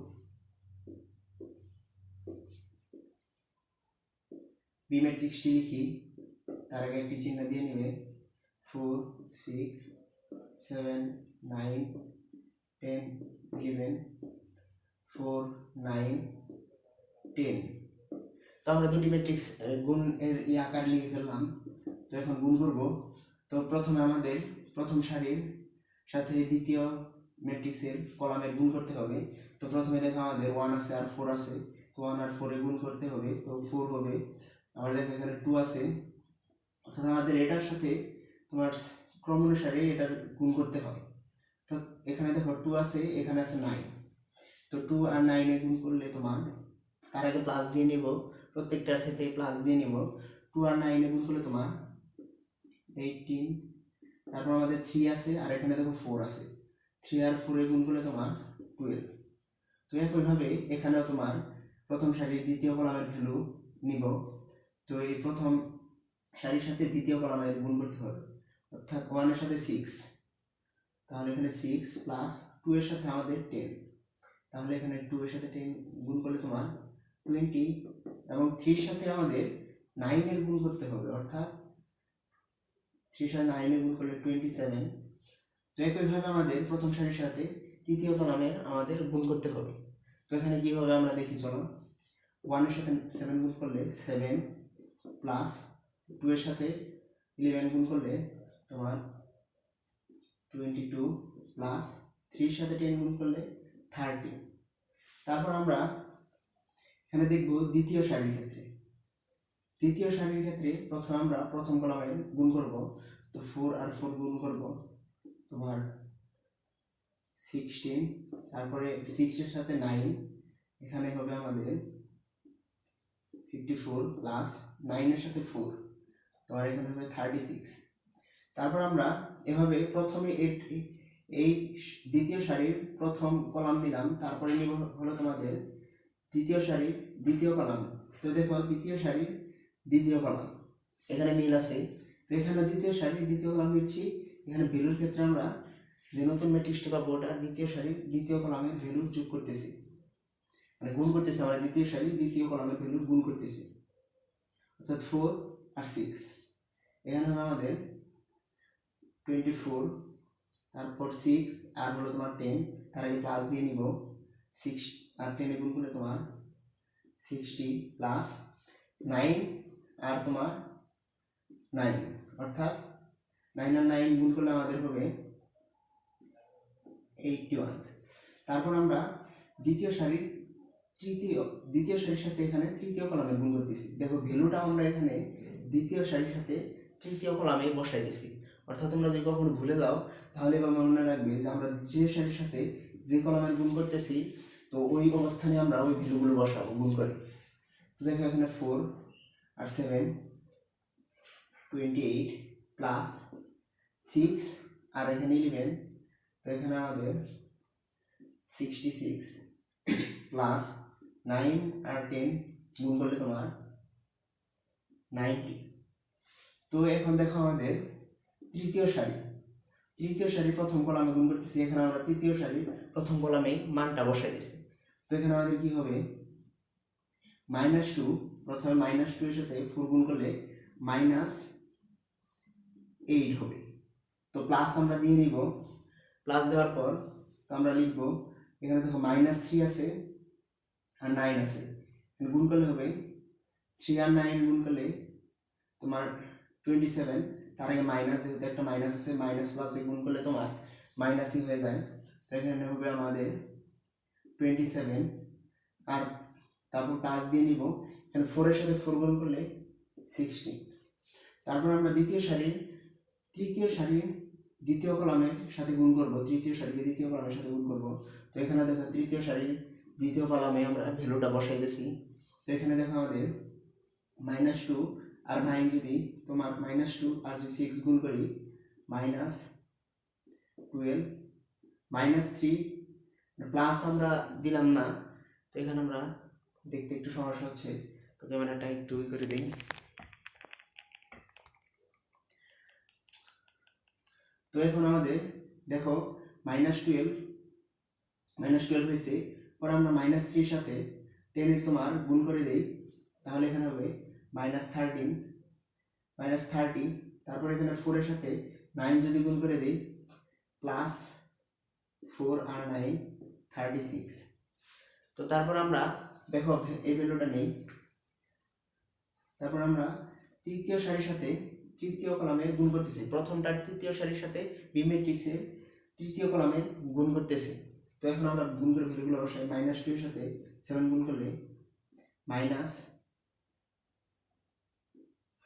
বি ম্যাট্রিক্সটি লিখি, তার আগে একটি চিহ্ন দিয়ে নেবে 4 6 7 9 10 11 4 9 10। তো আমরা দুটি ম্যাট্রিক্স গুণ এর আকার লিখে ফেললাম। তো এখন গুণ করব। তো প্রথমে আমাদের প্রথম সারির সাথে দ্বিতীয় ম্যাট্রিক্সের কলামের গুণ করতে হবে। তো প্রথমে দেখো আমাদের 1 আছে আর 4 আছে, তো 1 আর 4 এ গুণ করতে হবে, তো 4 হবে। আবার দেখো এখানে 2 আছে, অর্থাৎ আমাদের এটার সাথে তোমার ক্রম অনুসারে এটার গুণ করতে হবে। তো এখানে দেখো 2 আছে, এখানে আছে 9। তো 2 আর 9 এ গুণ করলে তোমার তার আগে প্লাস দিয়ে নিব, প্রত্যেকটার ক্ষেত্রে প্লাস দিয়ে নিব। 2 আর 9 এ গুণ করলে তোমার 18। তারপর আমাদের 3 আছে আর এখানে দেখো 4 আছে, 3 আর 4 এ গুণ করলে তোমার 12। তো একইভাবে এখানেও তোমার প্রথম সারির দ্বিতীয় কলামের ভ্যালু নিব। তো এই প্রথম সারির সাথে দ্বিতীয় কলামের গুণ করতে হবে, অর্থাৎ 1 এর সাথে 6, তাহলে এখানে 6 প্লাস 2 এর সাথে আমাদের 10, তাহলে এখানে 2 এর সাথে 10 গুণ করলে তোমার 20, এবং 3 এর সাথে আমাদের 9 এর গুণ করতে হবে, অর্থাৎ 3 এর সাথে 9 এর গুণ করলে 27। তো একইভাবে আমাদের প্রথম সারির সাথে তৃতীয় কলামের আমাদের গুণ করতে হবে। তো এখানে কি হবে আমরা দেখি, চলো। 1 এর সাথে 7 গুণ করলে 7 প্লাস 2 এর সাথে 11 গুণ করলে তোমার 22 প্লাস 3 এর সাথে 10 গুণ করলে 30। তারপর আমরা এখানে দেখব দ্বিতীয় সারির ক্ষেত্রে। দ্বিতীয় সারির ক্ষেত্রে প্রথমে আমরা প্রথম কলামের গুণ করব। তো 4 আর 4 গুণ করব তোমার 16, তারপরে 6 এর সাথে 9, এখানে হবে আমাদের 54 প্লাস 9 এর সাথে 4, তোমার এখানে হবে 36। তারপর আমরা এভাবে প্রথমে এই দ্বিতীয় সারির প্রথম কলাম দিলাম, তারপরে নিব হলো তোমাদের দ্বিতীয় সারির দ্বিতীয় কলাম। তো দেখো দ্বিতীয় সারির দ্বিতীয় কলাম এখানে মিল আছে, তো এখানে দ্বিতীয় সারির দ্বিতীয় কলাম দিচ্ছি। এখানে ভ্যালুর ক্ষেত্রে আমরা যে নতুন ম্যাট্রিক্সটা পাবো ওটার দ্বিতীয় সারির দ্বিতীয় কলামের ভ্যালু যোগ করতেছি, মানে গুণ করতেছি। আমরা দ্বিতীয় সারির দ্বিতীয় কলামের ভ্যালু গুণ করতেছি, অর্থাৎ 4 আর 6। এখানে হবে আমাদের 24, তারপর 6 আর হলো তোমার 10, তার আগে প্লাস দিয়ে নিব। 6 আর 10 এ গুণ করলে তোমার 60 প্লাস 9 আর তোমার 9, অর্থাৎ 9 আর 9 গুণ করলে আমাদের হবে 81। তারপর আমরা দ্বিতীয় সারির সাথে এখানে তৃতীয় কলামে গুণ করতেছি। দেখো ভ্যালুটা আমরা এখানে দ্বিতীয় সারির সাথে তৃতীয় কলামে বসাই দিছি, অর্থাৎ তোমরা যদি কখনো ভুলে যাও তাহলে মনে রাখবে যে আমরা যে সারির সাথে যে কলামের গুণ করতেছি, তো ওই অবস্থানে আমরা ওই ভ্যালুগুলো বসাবো গুণ করে। তো দেখো এখানে 4 আর 7 28 প্লাস 6 আর এখানে 11, তো এখানে আমাদের 66 প্লাস 9 আর 10 গুণ করলে তোমার 90। তো এখন দেখো আমাদের তৃতীয় সারি প্রথম কলামে গুণ করতেছি, এখানে আমরা তৃতীয় সারির প্রথম কলামে মানটা বসাই দিছি। তো এখানে আমাদের কি হবে, -2, প্রথমে -2 এর সাথে 4 গুণ করলে -8 হবে। তো প্লাস আমরা দিয়ে নিব, প্লাস দেওয়ার পর তো আমরা লিখব, এখানে দেখো -3 আছে আর 9 আছে, গুণ করলে হবে 3 আর 9 গুণ করলে তোমার 27, তার আগে মাইনাস, যেহেতু একটা মাইনাস আছে, মাইনাস প্লাসে গুণ করলে তোমার মাইনাসই হয়ে যায়। তো এখানে হবে আমাদের 27 আর তারপর প্লাস দিয়ে নিব, এখানে 4 এর সাথে 4 গুণ করলে 16। তারপর আমরা তৃতীয় সারির দ্বিতীয় কলামের সাথে গুণ করব, তৃতীয় সারিকে দ্বিতীয় কলামের সাথে গুণ করব। তো এখানে দেখো তৃতীয় সারির দ্বিতীয় কলামে আমরা ভ্যালুটা বসাই দিয়েছি। তো এখানে দেখো আমাদের -2 আর 9 যদি তোমার -2 আর যদি 6 গুণ করি -12, -3 প্লাস আমরা দিলাম না, তো এখানে আমরা দেখতে একটু সমস্যা হচ্ছে, তো ক্যামেরাটা একটু করে দিই। তো এখন আমাদের দেখো -12 হয়েছে, পরে আমরা -3 এর সাথে 10 এর তোমার গুণ করে দেই, তাহলে এখানে হবে -30, তারপর এখানে 4 এর সাথে 9 যদি গুণ করে দেই প্লাস 4 আর 9 36। তো তারপর আমরা দেখো এই ভ্যালুটা নেই, তারপর আমরা তৃতীয় সারির সাথে তৃতীয় কলামের গুণ করতেছি, প্রথমটার তৃতীয় সারির সাথে বি ম্যাট্রিক্সের তৃতীয় কলামের গুণ করতেছি। তো এখন আমরা গুণ করে ভ্যালুগুলো বসাই, -2 এর সাথে 7 গুণ করলে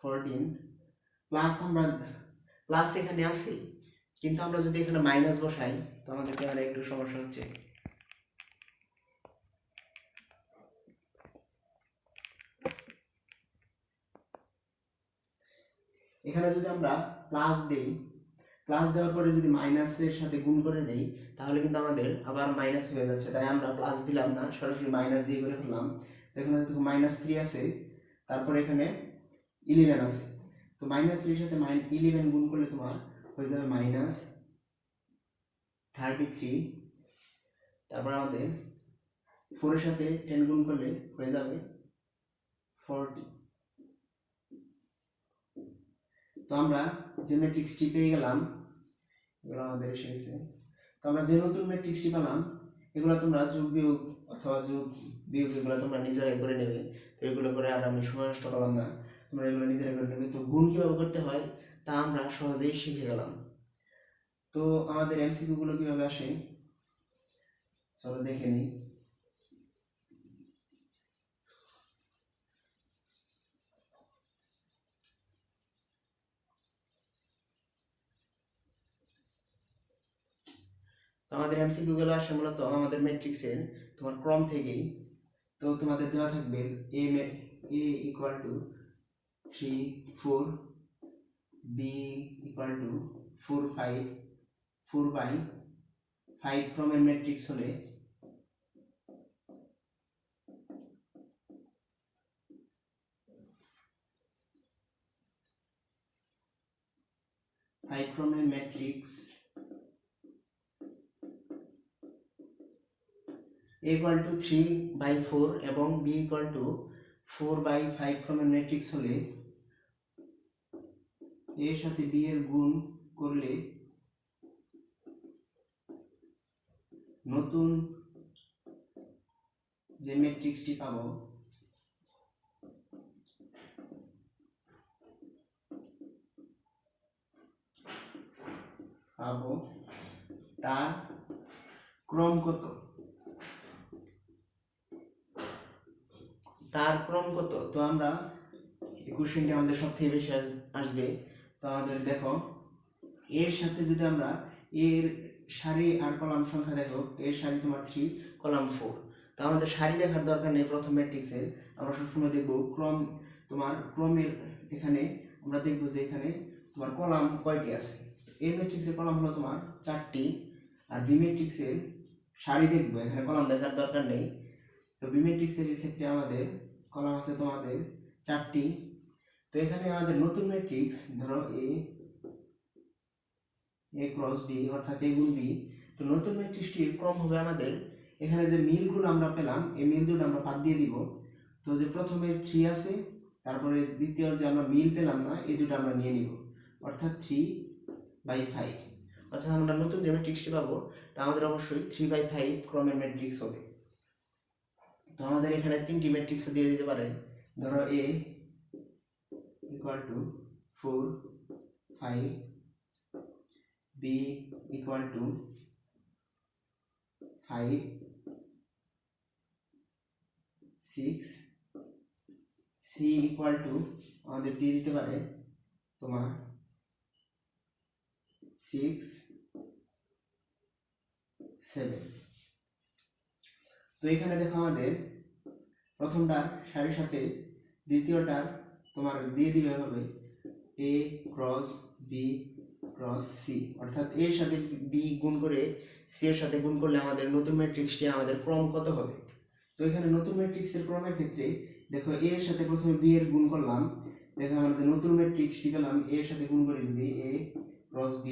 -14 প্লাস, আমরা প্লাস এখানে আছে কিন্তু আমরা যদি এখানে মাইনাস বসাই তো আমাদের ক্যামেরা একটু সমস্যা হচ্ছে। এখানে যদি আমরা প্লাস দেই, প্লাস দেওয়ার পরে যদি মাইনাসের সাথে গুণ করে দেই তাহলে কিন্তু আমাদের আবার মাইনাস হয়ে যাচ্ছে, তাই আমরা প্লাস দিলাম না, সরাসরি মাইনাস দিয়ে করে ফেললাম। তো এখানে দেখো -3 আছে, তারপরে এখানে 11 আছে, তো -3 এর সাথে -11 গুণ করলে তোমার হয়ে যাবে -33, তারপর আমাদের 4 এর সাথে 10 গুণ করলে হয়ে যাবে 40। তো আমরা যে ম্যাট্রিক্সটি পেয়ে গেলাম, এগুলো আমাদের এসে গেছে। তো আমরা যে নতুন ম্যাট্রিক্সটি পেলাম, এগুলো তোমরা যোগ বিয়োগ অথবা যোগ বিয়োগ এগুলো তোমরা নিজেরাই করে নেবে। তো এগুলো করে আর আমি সময় নষ্ট করলাম না, তোমরা এগুলো নিজেরাই করে নেবে। তো গুণ কীভাবে করতে হয় তা আমরা সহজেই শিখে গেলাম। তো আমাদের এমসিকিউগুলো কীভাবে আসে চলো দেখে নিই। তো আমাদের এমসিকিউগুলো আসে মূলত আমাদের ম্যাট্রিক্সের তোমার ক্রম থেকেই। তো তোমাদের দেওয়া থাকবে a equal to 3 4, b equal to 4 5, 4 by 5 ক্রমের ম্যাট্রিক্স হলে 5 ক্রমের matrix a equal to 3 by 4 এবং b equal to 4 by 5 ক্রমের ম্যাট্রিক্স হলে a এর সাথে b এর গুণ করলে নতুন যে ম্যাট্রিক্সটি পাবো তার ক্রম কত, তো আমরা এই কোশ্চেনটি আমাদের সবথেকে বেশি আসবে। তো আমাদের দেখো এর সাথে যদি আমরা এর সারি আর কলাম সংখ্যা দেখো, এর সারি তোমার 3 কলাম 4, তো আমাদের সারি দেখার দরকার নেই প্রথম ম্যাট্রিক্সের, আমরা সবসময় দেখবো ক্রম, তোমার ক্রমের এখানে আমরা দেখব যে এখানে তোমার কলাম কয়টি আছে। এ ম্যাট্রিক্সের কলাম হলো তোমার 4টি, আর বি ম্যাট্রিক্সের সারি দেখবো, এখানে কলাম দেখার দরকার নেই। তো বি ম্যাট্রিক্সের ক্ষেত্রে আমাদের কলাম আছে তোমাদের 4টি। তো এখানে আমাদের নতুন ম্যাট্রিক্স ধরো এ ক্রস বি অর্থাৎ এ গুণ বি। তো নতুন ম্যাট্রিক্সটির ক্রম হবে আমাদের, এখানে যে মিলগুলো আমরা পেলাম এই মিল দুটো আমরা বাদ দিয়ে দিব। তো যে প্রথমে 3 আছে, তারপরে দ্বিতীয় যে আমরা মিল পেলাম না এই দুটো আমরা নিয়ে নিব, অর্থাৎ 3/5। অর্থাৎ আমরা নতুন যে ম্যাট্রিক্সটি পাবো তা আমাদের অবশ্যই 3/5 ক্রমের ম্যাট্রিক্স হবে। তো আমাদের এখানে 3টি ম্যাট্রিক্স দিয়ে দিতে পারে, ধরো A = 4, 5, B = 5, 6, C আমাদের দিয়ে দিতে পারে তোমার 6, 7। তো এখানে দেখো আমাদের প্রথমটার সারির সাথে দ্বিতীয়টার তোমার দিয়ে দিবে হবে A cross B cross C, অর্থাৎ A এর সাথে B গুণ করে C এর সাথে গুণ করলে আমাদের নতুন ম্যাট্রিক্সটি আমাদের ক্রম কত হবে। তো এখানে নতুন ম্যাট্রিক্সের ক্রমের ক্ষেত্রে দেখো A এর সাথে প্রথমে B এর গুণ করলাম, দেখো আমাদের নতুন ম্যাট্রিক্সটি পেলাম A এর সাথে গুণ করি যদি A ক্রস B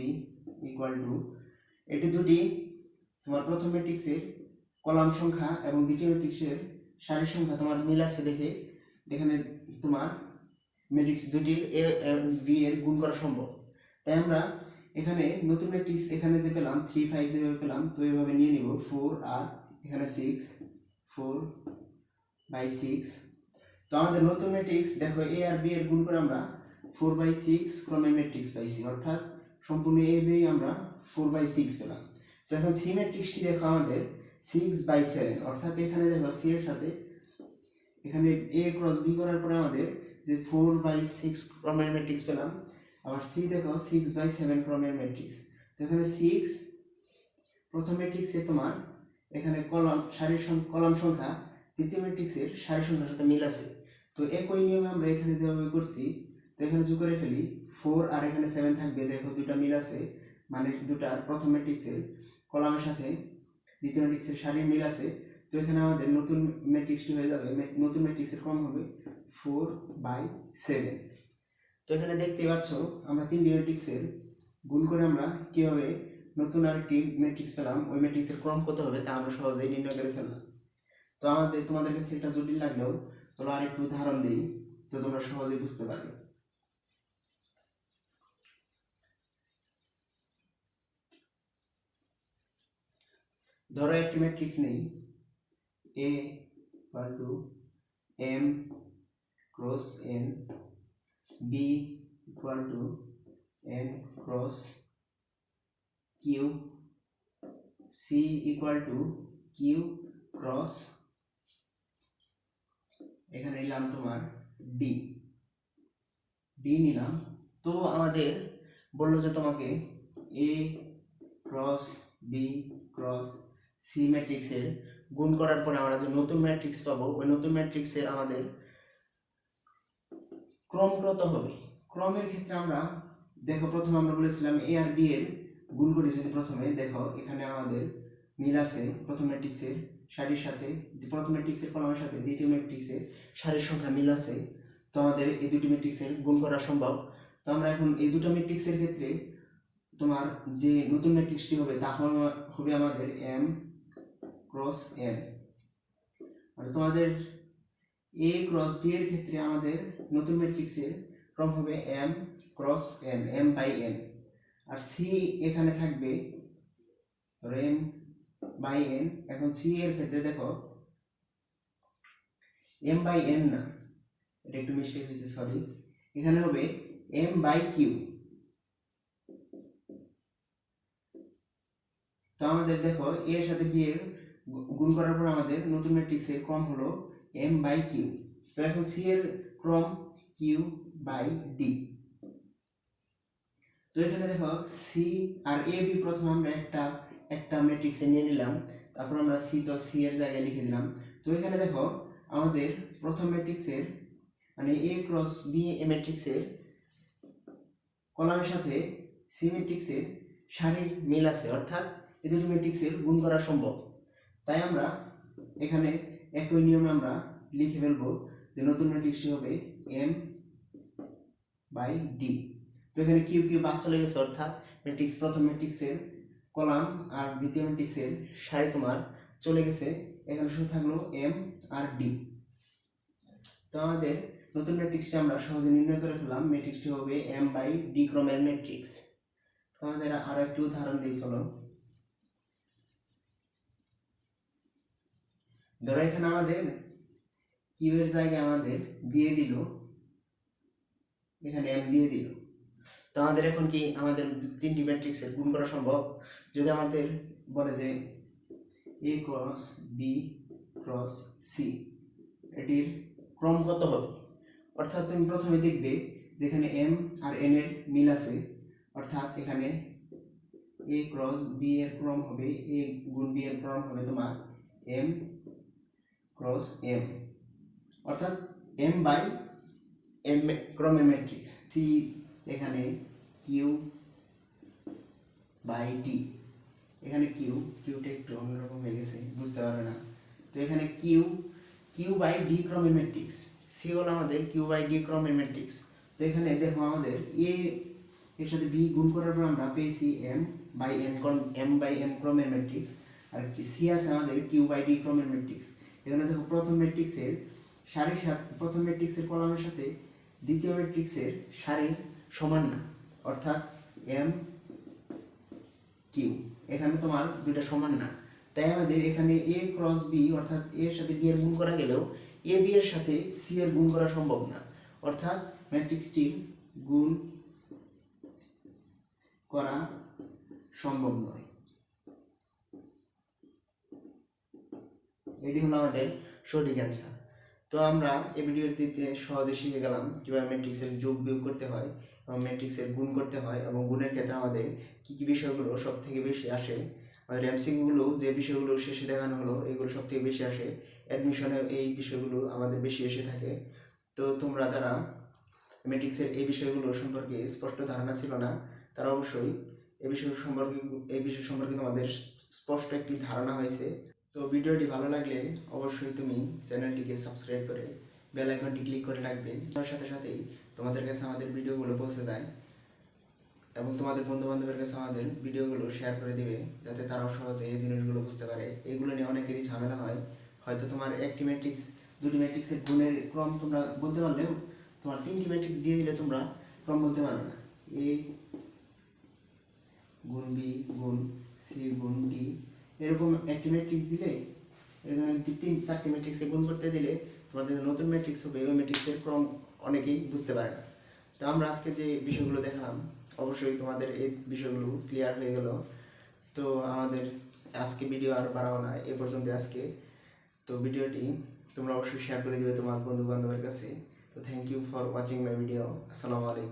= এটি দুটি তোমার প্রথম ম্যাট্রিক্সের কলাম সংখ্যা এবং দ্বিতীয় ম্যাট্রিক্সের সারির সংখ্যা তোমার মিল আছে দেখে এখানে তোমার ম্যাট্রিক্স দুটির এ বি এর গুণ করা সম্ভব। তাই আমরা এখানে নতুন ম্যাট্রিক্স এখানে যে পেলাম 3, 5 যেভাবে পেলাম তো এভাবে নিয়ে নিব 4 আর এখানে 6, 4/6। তো আমাদের নতুন ম্যাট্রিক্স দেখো এ আর বি এর গুণ করে আমরা 4/6 ক্রমের ম্যাট্রিক্স পাইছি, অর্থাৎ সম্পূর্ণ এ বি আমরা 4/6 পেলাম। তো এখন সি ম্যাট্রিক্সটি দেখো আমাদের 6/7, অর্থাৎ এখানে দেখো সি এর সাথে এখানে এ ক্রস বি করার পরে আমাদের যে 4/6 ক্রমের ম্যাট্রিক্স পেলাম, আবার সি দেখো 6/7 ক্রমের ম্যাট্রিক্স। তো এখানে 6 প্রথম ম্যাট্রিক্সে তোমার এখানে কলাম সংখ্যা দ্বিতীয় ম্যাট্রিক্সের সারি সংখ্যার সাথে মিল আছে। তো একই নিয়মে আমরা এখানে যেভাবে করছি তো এখানে যোগ করে ফেলি 4 আর এখানে 7 থাকবে, দেখো দুটো মিল আছে, মানে দুটার প্রথম ম্যাট্রিক্সের কলামের সাথে দ্বিতীয় ম্যাট্রিক্সের সারির মিল আছে। তো এখানে আমাদের নতুন ম্যাট্রিক্সটি হয়ে যাবে, নতুন ম্যাট্রিক্সের ক্রম হবে 4/7। তো এখানে দেখতেই পাচ্ছ আমরা 3টি ম্যাট্রিক্সের গুণ করে আমরা কিভাবে নতুন আরেকটি ম্যাট্রিক্স পেলাম, ওই ম্যাট্রিক্সের ক্রম কত হবে তা আমরা সহজেই নির্ণয় করে ফেললাম। তো তোমাদের কাছে এটা জটিল লাগলেও চলো আরেকটু উদাহরণ দিই, তো তোমরা সহজেই বুঝতে পারবে। ধরো একটি ম্যাট্রিক্স নেই A = M cross N, B = N cross Q, C = Q cross এখানে নিলাম তোমার D নিলাম। তো আমাদের বললো যে তোমাকে A cross B cross C ম্যাট্রিক্সের গুণ করার পরে আমরা যে নতুন ম্যাট্রিক্স পাবো ওই নতুন ম্যাট্রিক্সের আমাদের ক্রম কত হবে। ক্রমের ক্ষেত্রে আমরা দেখো প্রথমে আমরা বলেছিলাম A আর B এর গুণ করি যদি প্রথমে দেখো এখানে আমাদের মিল আছে প্রথম ম্যাট্রিক্সের সারির সাথে, প্রথম ম্যাট্রিক্সের কলামের সাথে দ্বিতীয় ম্যাট্রিক্সের সারির সংখ্যা মিল আছে। তো আমাদের এই দুটি ম্যাট্রিক্সের গুণ করা সম্ভব। তো আমরা এখন এই দুটো ম্যাট্রিক্সের ক্ষেত্রে তোমার যে নতুন ম্যাট্রিক্সটি হবে তা হবে আমাদের M ক্রস N, আর তোমাদের A ক্রস B এর ক্ষেত্রে আমাদের নতুন ম্যাট্রিক্সের ক্রম হবে M ক্রস N, M/N। আর C এখানে থাকবে M/N। এখন C এর ক্ষেত্রে দেখো M/N না, এটা একটু মিস্টেক হয়েছে, সরি, এখানে হবে M/Q। তো আমাদের দেখো A এর সাথে B এর গুণ করার পর আমাদের নতুন ম্যাট্রিক্সের ক্রম হলো M/Q। তো এখন C এর ক্রম Q/D। তো এখানে দেখো C আর A B প্রথমে আমরা একটা ম্যাট্রিক্সে নিয়ে নিলাম, তারপর আমরা C এর জায়গায় লিখে দিলাম। তো এখানে দেখো আমাদের প্রথম ম্যাট্রিক্সের মানে A ক্রস B ম্যাট্রিক্সের কলামের সাথে সি ম্যাট্রিক্সের সারির মিল আছে, অর্থাৎ এই দুটি ম্যাট্রিক্সের গুণ করা সম্ভব। তাই আমরা এখানে একই নিয়মে আমরা লিখে ফেলবো যে নতুন ম্যাট্রিক্সটি হবে m/d। তো এখানে কিউ কিউ বাদ চলে গেছে, অর্থাৎ প্রথম ম্যাট্রিক্সের কলাম আর দ্বিতীয় ম্যাট্রিক্সের সারি তোমার চলে গেছে। এখানে শুধু থাকলো m আর d। তো আমাদের নতুন ম্যাট্রিক্সটি আমরা সহজে নির্ণয় করে ফেললাম। ম্যাট্রিক্সটি হবে m/d ক্রমের ম্যাট্রিক্স। তো আমাদের আরো একটি উদাহরণ দিই, চলো। ধরো এখানে আমাদের কিউ এর জায়গায় আমাদের দিয়ে দিল, এখানে m দিয়ে দিল। তো আমাদের এখন কি আমাদের তিনটি ম্যাট্রিক্সের গুণ করা সম্ভব? যদি আমাদের বলে যে a cross b cross c এটির ক্রম কত হবে, অর্থাৎ তুমি প্রথমে দেখবে যেখানে m আর n এর মিল আছে, অর্থাৎ এখানে a ক্রস b এর ক্রম হবে, a গুণ b এর ক্রম হবে তোমার m ক্রস m, অর্থাৎ m/m ক্রমের ম্যাট্রিক্স। c এখানে q/d, এখানে কিউটা একটু অন্যরকম হয়ে গেছে, বুঝতে পারবে না। তো এখানে q/d ক্রমের ম্যাট্রিক্স, c হলো আমাদের q/d ক্রমের ম্যাট্রিক্স। তো এখানে দেখো আমাদের a এর সাথে b গুণ করার পর আমরা পেয়েছি m/n ক্রমের ম্যাট্রিক্স, আর c আছে আমাদের q/d ক্রমের ম্যাট্রিক্স। এখানে দেখো প্রথম ম্যাট্রিক্সের সারির সাথে প্রথম ম্যাট্রিক্সের কলামের সাথে দ্বিতীয় ম্যাট্রিক্সের সারির সমান না, অর্থাৎ m q এখানে তোমার দুইটা সমান না। তাই আমাদের এখানে a ক্রস b, অর্থাৎ a এর সাথে b এর গুণ করা গেলেও a b এর সাথে c এর গুণ করা সম্ভব না, অর্থাৎ ম্যাট্রিক্সটির গুণ করা সম্ভব নয়। এটি হলো আমাদের সঠিক অ্যান্সার। তো আমরা এই ভিডিওটিতে সহজে শিখে গেলাম কিভাবে ম্যাট্রিক্সের যোগ বিয়োগ করতে হয় এবং ম্যাট্রিক্সের গুণ করতে হয়, এবং গুণের ক্ষেত্রে আমাদের কী কী বিষয়গুলো সব থেকে বেশি আসে। আমাদের এমসিকিউগুলো যে বিষয়গুলো শেষে দেখানো হলো এগুলো সব থেকে বেশি আসে, অ্যাডমিশনে এই বিষয়গুলো আমাদের বেশি এসে থাকে। তো তোমরা যারা ম্যাট্রিক্সের এই বিষয়গুলো সম্পর্কে স্পষ্ট ধারণা ছিল না, তারা অবশ্যই এই বিষয় সম্পর্কে তোমাদের স্পষ্ট একটি ধারণা হয়েছে। তো ভিডিওটি ভালো লাগলে অবশ্যই তুমি চ্যানেলটিকে সাবস্ক্রাইব করে বেল আইকনটি ক্লিক করে রাখবে। তার সাথে সাথেই তোমাদের কাছে আমাদের ভিডিওগুলো পৌঁছে যায়, এবং তোমাদের বন্ধুবান্ধবের কাছে আমাদের ভিডিওগুলো শেয়ার করে দিবে, যাতে তারাও সহজে এই জিনিসগুলো বুঝতে পারে। এইগুলো নিয়ে অনেকেরই ঝামেলা হয়, হয়তো তোমার একটি ম্যাট্রিক্স দুটি ম্যাট্রিক্সের গুণের ক্রম তোমরা বলতে পারলেও তোমার তিনটি ম্যাট্রিক্স দিয়ে দিলে তোমরা ক্রম বলতে পারবে না। a গুণ b গুণ c গুণ d এরকম একটি ম্যাট্রিক্স দিলে, এরকম তিন চারটি ম্যাট্রিক্সে গুণ করতে দিলে তোমাদের নতুন ম্যাট্রিক্স হবে, ওই ম্যাট্রিক্সের ক্রম অনেকেই বুঝতে পারে না। তো আমরা আজকে যে বিষয়গুলো দেখালাম অবশ্যই তোমাদের এই বিষয়গুলো ক্লিয়ার হয়ে গেল। তো আমাদের আজকে ভিডিও আর বাড়াবো না, এ পর্যন্ত আজকে। তো ভিডিওটি তোমরা অবশ্যই শেয়ার করে দিবে তোমার বন্ধু বান্ধবের কাছে। তো thank you for watching my video. আসসালামু আলাইকুম।